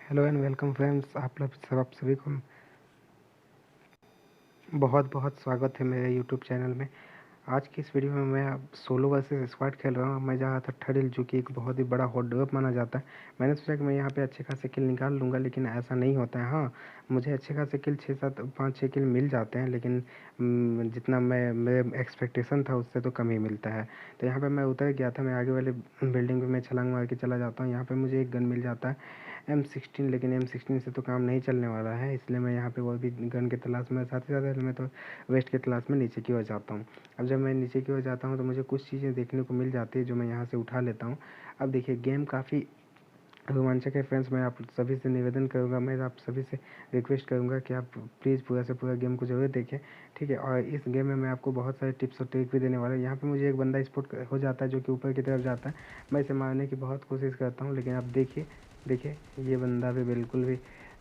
Hello and welcome friends. आप सभी को बहुत बहुत स्वागत है मेरे यूट्यूब चैनल में। आज की इस वीडियो में मैं अब सोलो वर्सेस स्क्वाड खेल रहा हूँ। मैं जा रहा था ठरिल, जो कि एक बहुत ही बड़ा हॉट ड्रॉप माना जाता है। मैंने सोचा कि मैं यहाँ पे अच्छे खासे किल निकाल लूँगा, लेकिन ऐसा नहीं होता है। हाँ, मुझे अच्छे खासे किल 5-6 किल मिल जाते हैं, लेकिन जितना मैं मेरे एक्सपेक्टेशन था उससे तो कम ही मिलता है। तो यहाँ पर मैं उतर गया था। मैं आगे वाले बिल्डिंग पर मैं छलांग मार के चला जाता हूँ। यहाँ पर मुझे एक गन मिल जाता है M16, लेकिन M16 से तो काम नहीं चलने वाला है, इसलिए मैं यहाँ पे और भी गन की तलाश में, साथ ही साथ मैं तो वेस्ट की तलाश में नीचे की ओर जाता हूँ। अब जब मैं नीचे की ओर जाता हूँ तो मुझे कुछ चीज़ें देखने को मिल जाती है जो मैं यहाँ से उठा लेता हूँ। अब देखिए, गेम काफ़ी रोमांचक है फ्रेंड्स। मैं आप सभी से निवेदन करूँगा, मैं आप सभी से रिक्वेस्ट करूँगा कि आप प्लीज़ पूरा से पूरा गेम को ज़रूर देखें, ठीक है। और इस गेम में मैं आपको बहुत सारे टिप्स और ट्रिक भी देने वाला हूँ। यहाँ पे मुझे एक बंदा स्पॉट हो जाता है जो कि ऊपर की तरफ जाता है। मैं इसे मारने की बहुत कोशिश करता हूँ, लेकिन आप देखिए देखिए ये बंदा भी बिल्कुल भी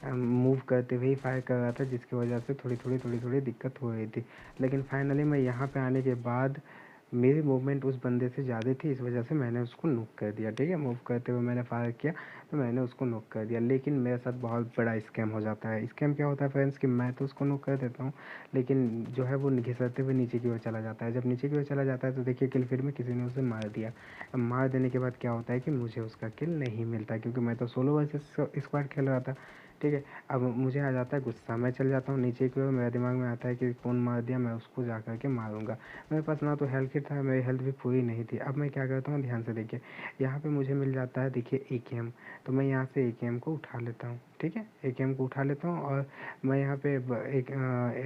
मूव करते हुए ही फायर कर रहा था, जिसकी वजह से थोड़ी दिक्कत हो रही थी। लेकिन फाइनली मैं यहाँ पे आने के बाद मेरी मूवमेंट उस बंदे से ज़्यादा थी, इस वजह से मैंने उसको नॉक कर दिया, ठीक है। मूव करते हुए मैंने फायर किया तो मैंने उसको नॉक कर दिया। लेकिन मेरे साथ बहुत बड़ा स्कैम हो जाता है। स्कैम क्या होता है फ्रेंड्स कि मैं तो उसको नॉक कर देता हूँ, लेकिन जो है वो घिसरते हुए नीचे की ओर चला जाता है। जब नीचे की ओर चला जाता है तो देखिए किल फीड में किसी ने उसे मार दिया। अब मार देने के बाद क्या होता है कि मुझे उसका किल नहीं मिलता, क्योंकि मैं तो सोलो वर्सेस स्क्वाड खेल रहा था, ठीक है। अब मुझे आ जाता है गुस्सा, मैं चल जाता हूँ नीचे की ओर। मेरे दिमाग में आता है कि कौन मार दिया, मैं उसको जा कर के मारूंगा। मेरे पास ना तो हेल्थ किट था, मेरी हेल्थ भी पूरी नहीं थी। अब मैं क्या करता हूँ, ध्यान से देखिए, यहाँ पे मुझे मिल जाता है देखिए AKM। तो मैं यहाँ से AKM को उठा लेता हूँ, ठीक है। AKM को उठा लेता हूँ और मैं यहाँ पे एक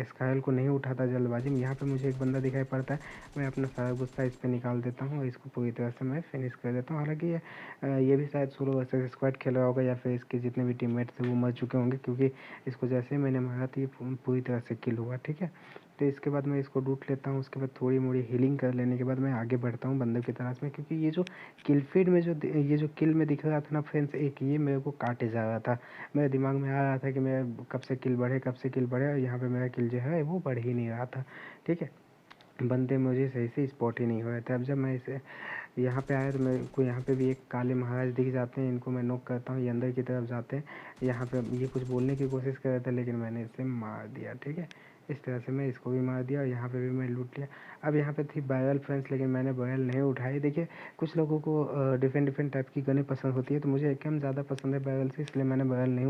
स्कायल को नहीं उठाता जल्दबाजी में। यहाँ पे मुझे एक बंदा दिखाई पड़ता है, मैं अपना सारा गुस्सा इस पर निकाल देता हूँ और इसको पूरी तरह से मैं फिनिश कर देता हूँ। हालांकि ये भी शायद सोलो वर्सेस स्क्वाड खेल रहा होगा, या फिर इसके जितने भी टीममेट थे वो मर चुके होंगे, क्योंकि इसको जैसे ही मैंने मारा तो ये पूरी तरह से किल हुआ, ठीक है। तो इसके बाद मैं इसको लूट लेता हूँ। उसके बाद थोड़ी मोड़ी हीलिंग कर लेने के बाद मैं आगे बढ़ता हूँ बंदे की तलाश में, क्योंकि ये जो किल फीड में ये जो किल में दिख रहा था ना फ्रेंड्स, एक ये मेरे को काटे जा रहा था। मेरे दिमाग में आ रहा था कि मैं कब से किल बढ़े, कब से किल बढ़े, और यहाँ पे मेरा किल जो है वो बढ़ ही नहीं रहा था, ठीक है। बंदे मुझे सही से स्पॉट ही नहीं हो रहे थे। अब जब मैं इसे यहाँ पे आया तो मेरे को यहाँ पे भी एक काले महाराज दिख जाते हैं, इनको मैं नॉक करता हूँ, ये अंदर की तरफ जाते हैं। यहाँ पे ये कुछ बोलने की कोशिश कर रहे थे, लेकिन मैंने इसे मार दिया, ठीक है। इस तरह से मैं इसको भी मार दिया और यहाँ पे भी मैं लूट लिया। अब यहाँ पे थी बैरल फ्रेंड्स, लेकिन मैंने बैरल नहीं उठाई। देखिए, कुछ लोगों को डिफरेंट टाइप की गनें पसंद होती है, तो मुझे AKM ज़्यादा पसंद है बैरल से, इसलिए मैंने बैरल नहीं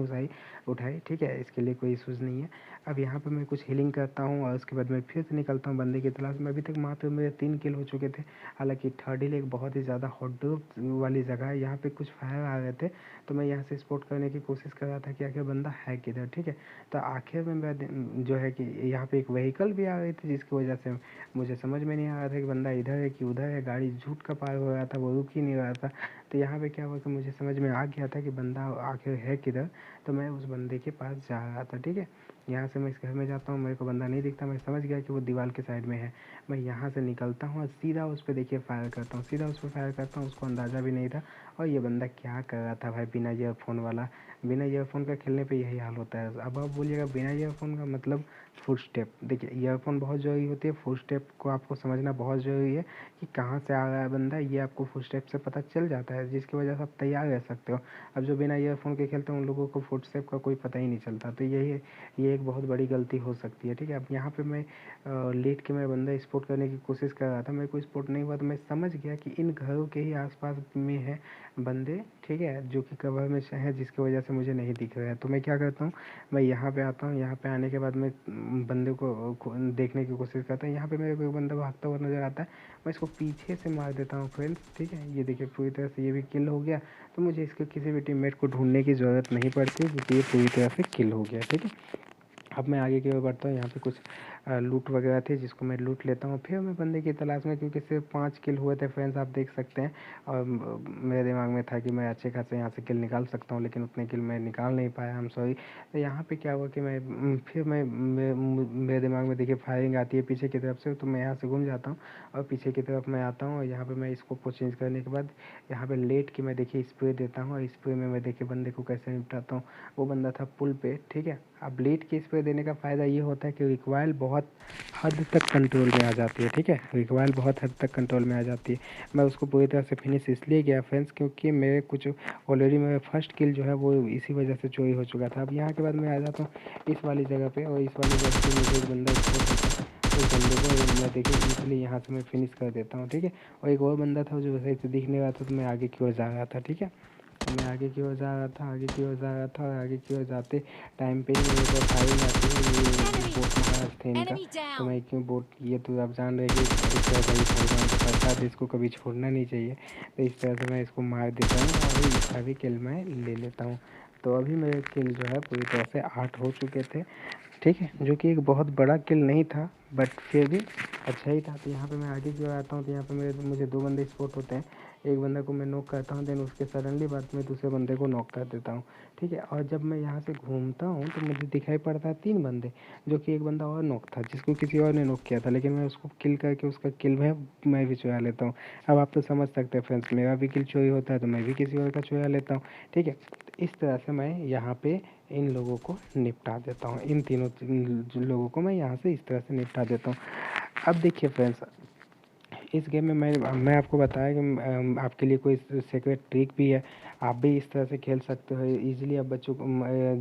उठाई, ठीक है। इसके लिए कोई इशूज़ नहीं है। अब यहाँ पे मैं कुछ हीलिंग करता हूँ और उसके बाद मैं फिर से निकलता हूँ बंदे की तलाश में। अभी तक मात्र मेरे 3 किल हो चुके थे। हालांकि थर्ड हिल एक बहुत ही ज़्यादा हॉट ड्रॉप वाली जगह है, यहाँ पे कुछ फायर आ रहे थे, तो मैं यहाँ से स्पॉट करने की कोशिश कर रहा था कि आखिर बंदा है किधर, ठीक है। तो आखिर में मैं जो है कि यहाँ पे एक व्हीकल भी आ रही थी, जिसकी वजह से मुझे समझ में नहीं आ रहा था कि बंदा इधर है कि उधर है। गाड़ी झूठ का पार हो रहा था, वो रुक ही नहीं रहा था। तो यहाँ पे क्या हुआ कि मुझे समझ में आ गया था कि बंदा आखिर है किधर, तो मैं उस बंदे के पास जा रहा था, ठीक है। यहाँ से मैं इस घर में जाता हूँ, मेरे को बंदा नहीं दिखता, मैं समझ गया कि वो दीवार के साइड में है। मैं यहाँ से निकलता हूँ और सीधा उस पर देखिए फायर करता हूँ, सीधा उस पर फायर करता हूँ। उसको अंदाज़ा भी नहीं था। और ये बंदा क्या कर रहा था भाई, बिना ईयरफोन वाला। बिना ईयरफोन का खेलने पे यही हाल होता है। अब आप बोलिएगा बिना ईयरफोन का मतलब फुट स्टेप। देखिए, ईयरफोन बहुत ज़रूरी होती है, फुट स्टेप को आपको समझना बहुत ज़रूरी है कि कहाँ से आ रहा है बंदा, ये आपको फुट स्टेप से पता चल जाता है, जिसकी वजह से आप तैयार रह सकते हो। अब जो बिना ईयरफोन के खेलते हैं उन लोगों को फुट स्टेप का कोई पता ही नहीं चलता, तो ये एक बहुत बड़ी गलती हो सकती है, ठीक है। अब यहाँ पे मैं लेट के मैं बंदा स्पॉट करने की कोशिश कर रहा था, मेरे को स्पॉट नहीं हुआ, तो मैं समझ गया कि इन घरों के ही आसपास में है बंदे, ठीक है, जो कि कवर में है, जिसकी वजह से मुझे नहीं दिख रहा है। तो मैं क्या करता हूँ, मैं यहाँ पे आता हूँ। यहाँ पे आने के बाद मैं बंदे को देखने की कोशिश करता हूँ। यहाँ पे मेरे को एक बंदा भागता हुआ नजर आता है, मैं इसको पीछे से मार देता हूँ फ्रेंड्स, ठीक है। ये देखिए पूरी तरह से ये भी किल हो गया। तो मुझे इसके किसी भी टीममेट को ढूंढने की ज़रूरत नहीं पड़ती, क्योंकि ये पूरी तरह से किल हो गया, ठीक है। अब मैं आगे की ओर बढ़ता हूँ। यहाँ पे कुछ लूट वगैरह थी, जिसको मैं लूट लेता हूँ। फिर मैं बंदे की तलाश में, क्योंकि सिर्फ 5 किल हुए थे फ्रेंड्स, आप देख सकते हैं। और मेरे दिमाग में था कि मैं अच्छे खासे यहाँ से किल निकाल सकता हूँ, लेकिन उतने किल मैं निकाल नहीं पाया, हम सॉरी। तो यहाँ पे क्या हुआ कि फिर मेरे दिमाग में देखिए फायरिंग आती है पीछे की तरफ से, तो मैं यहाँ से घूम जाता हूँ और पीछे की तरफ मैं आता हूँ। और यहाँ पर मैं इसको को चेंज करने के बाद यहाँ पर लेट के मैं देखिए स्प्रे देता हूँ, और स्प्रे में मैं देखिए बंदे को कैसे निपटाता हूँ। वो बंदा था पुल पे, ठीक है। अब लेट के स्प्रे देने का फ़ायदा ये होता है कि रिकॉइल बहुत बहुत हद तक कंट्रोल में आ जाती है, ठीक है। रिकॉइल बहुत हद तक कंट्रोल में आ जाती है। मैं उसको पूरी तरह से फिनिश इसलिए किया फ्रेंड्स क्योंकि मेरे कुछ ऑलरेडी मेरा फर्स्ट किल जो है वो इसी वजह से चोरी हो चुका था। अब यहाँ के बाद मैं आ जाता हूँ इस वाली जगह पे, और इस वाली जगह पे मुझे एक बंदा स्पॉट होता है। उस बंदे को मैं देखिए इसलिए यहाँ से मैं फिनिश कर देता हूँ, ठीक है। और एक और बंदा था जो सही से दिख नहीं रहा था, तो मैं आगे की ओर जा रहा था, ठीक है। मैं आगे की ओर जा रहा था, आगे की ओर जा रहा था, और आगे की ओर जाते टाइम पे ही मेरे को फायरिंग आती है। ये बोट महाराज थे इनका, तो मैं क्यों बोट, ये तो आप जान रहे कि इस तरह का भगवान का प्रसाद है, इसको कभी छोड़ना नहीं चाहिए। तो इस तरह से मैं इसको मार देता हूँ और इसका भी किल मैं ले लेता हूँ। तो अभी मेरे किल जो है पूरी तरह से 8 हो चुके थे, ठीक है, जो कि एक बहुत बड़ा किल नहीं था बट फिर भी अच्छा ही था। तो यहाँ पे मैं आगे की ओर आता हूँ, तो यहाँ पे मुझे 2 बंदे स्पॉट होते हैं। एक बंदा को मैं नॉक करता हूँ, देन उसके सडनली बाद में दूसरे बंदे को नॉक कर देता हूँ, ठीक है। और जब मैं यहाँ से घूमता हूँ तो मुझे दिखाई पड़ता है 3 बंदे, जो कि एक बंदा और नॉक था जिसको किसी और ने नॉक किया था, लेकिन मैं उसको किल करके उसका किल मैं भी चुरा लेता हूँ। अब आप तो समझ सकते हैं फ्रेंड्स, मेरा भी किल चोरी होता है तो मैं भी किसी और का चुरा लेता हूँ, ठीक है। तो इस तरह से मैं यहाँ पे इन लोगों को निपटा देता हूँ, इन तीनों लोगों को मैं यहाँ से इस तरह से निपटा देता हूँ। अब देखिए फ्रेंड्स, इस गेम में मैं आपको बताया कि आपके लिए कोई सीक्रेट ट्रिक भी है। आप भी इस तरह से खेल सकते हो इजीली, आप बच्चों को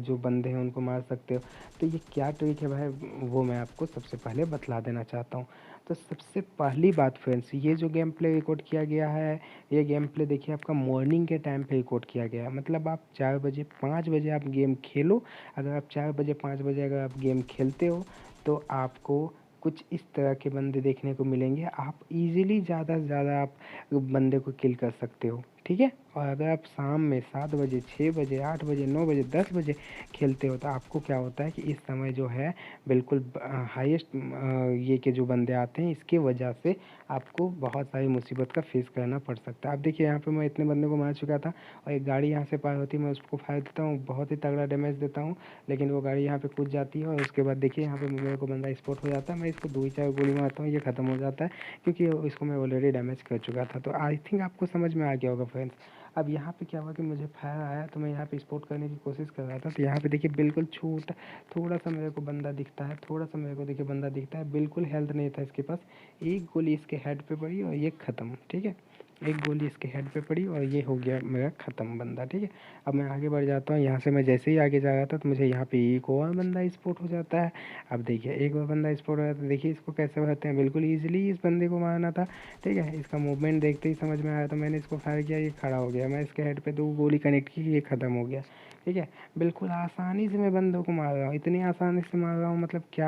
जो बंदे हैं उनको मार सकते हो। तो ये क्या ट्रिक है भाई, वो मैं आपको सबसे पहले बतला देना चाहता हूँ। तो सबसे पहली बात फ्रेंड्स, ये जो गेम प्ले रिकॉर्ड किया गया है, ये गेम प्ले देखिए आपका मॉर्निंग के टाइम पे रिकॉर्ड किया गया है। मतलब आप 4 बजे 5 बजे आप गेम खेलो। अगर आप 4 बजे 5 बजे अगर आप गेम खेलते हो तो आपको कुछ इस तरह के बंदे देखने को मिलेंगे। आप इजीली ज़्यादा से ज़्यादा आप बंदे को किल कर सकते हो, ठीक है। और अगर आप शाम में 7 बजे 6 बजे 8 बजे 9 बजे 10 बजे खेलते हो तो आपको क्या होता है कि इस समय जो है बिल्कुल हाईएस्ट ये के जो बंदे आते हैं, इसके वजह से आपको बहुत सारी मुसीबत का फेस करना पड़ सकता है। अब देखिए यहाँ पे मैं इतने बंदे को मार चुका था, और एक गाड़ी यहाँ से पार होती है, मैं उसको फायर देता हूँ, बहुत ही तगड़ा डैमेज देता हूँ, लेकिन वो गाड़ी यहाँ पे कूद जाती है। और उसके बाद देखिए यहाँ पे मेरे को बंदा स्पॉट हो जाता है, मैं इसको 2 ही 4 गोली मारता हूँ, ये ख़त्म हो जाता है क्योंकि इसको मैं ऑलरेडी डैमेज कर चुका था। तो आई थिंक आपको समझ में आ गया होगा फ्रेंड्स। अब यहाँ पे क्या हुआ कि मुझे फायर आया, तो मैं यहाँ पे स्पॉट करने की कोशिश कर रहा था। तो यहाँ पे देखिए बिल्कुल छोटा थोड़ा सा मेरे को बंदा दिखता है, थोड़ा सा मेरे को देखिए बंदा दिखता है, बिल्कुल हेल्थ नहीं था इसके पास। एक गोली इसके हेड पे पड़ी और ये ख़त्म, ठीक है। एक गोली इसके हेड पे पड़ी और ये हो गया मेरा ख़त्म बंदा, ठीक है। अब मैं आगे बढ़ जाता हूँ, यहाँ से मैं जैसे ही आगे जा रहा था तो मुझे यहाँ पे एक और बंदा स्पॉट हो जाता है। अब देखिए एक और बंदा स्पॉट हो जाता है, देखिए इसको कैसे मारते हैं, बिल्कुल ईजिली इस बंदे को मारना था, ठीक है। इसका मूवमेंट देखते ही समझ में आया, तो मैंने इसको फायर किया, ये खड़ा हो गया, मैं इसके हेड पे 2 गोली कनेक्ट की, ये ख़त्म हो गया, ठीक है। बिल्कुल आसानी से मैं बंदों को मार रहा हूँ, इतनी आसानी से मार रहा हूँ, मतलब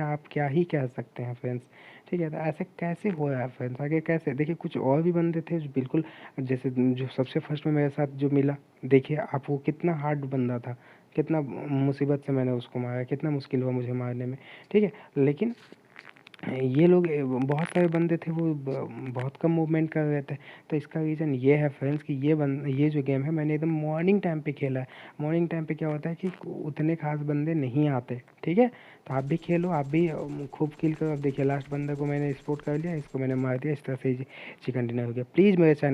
आप क्या ही कह सकते हैं फ्रेंड्स, ठीक है। तो ऐसे कैसे हो रहा है फ्रेंड्स, आगे कैसे देखिए कुछ और भी बंदे थे जो बिल्कुल जैसे जो सबसे फर्स्ट में मेरे साथ जो मिला, देखिए आप वो कितना हार्ड बंदा था, कितना मुसीबत से मैंने उसको मारा, कितना मुश्किल हुआ मुझे मारने में, ठीक है। लेकिन ये लोग बहुत सारे बंदे थे, वो बहुत कम मूवमेंट कर रहे थे। तो इसका रीज़न ये है फ्रेंड्स कि ये जो गेम है मैंने एकदम मॉर्निंग टाइम पे खेला है। मॉर्निंग टाइम पे क्या होता है कि उतने खास बंदे नहीं आते, ठीक है। तो आप भी खेलो, आप भी खूब किल करो। अब देखिए लास्ट बंदे को मैंने स्पॉट कर लिया, इसको मैंने मार दिया, इस तरह से चिकन डिनर हो गया। प्लीज़ मेरे चैनल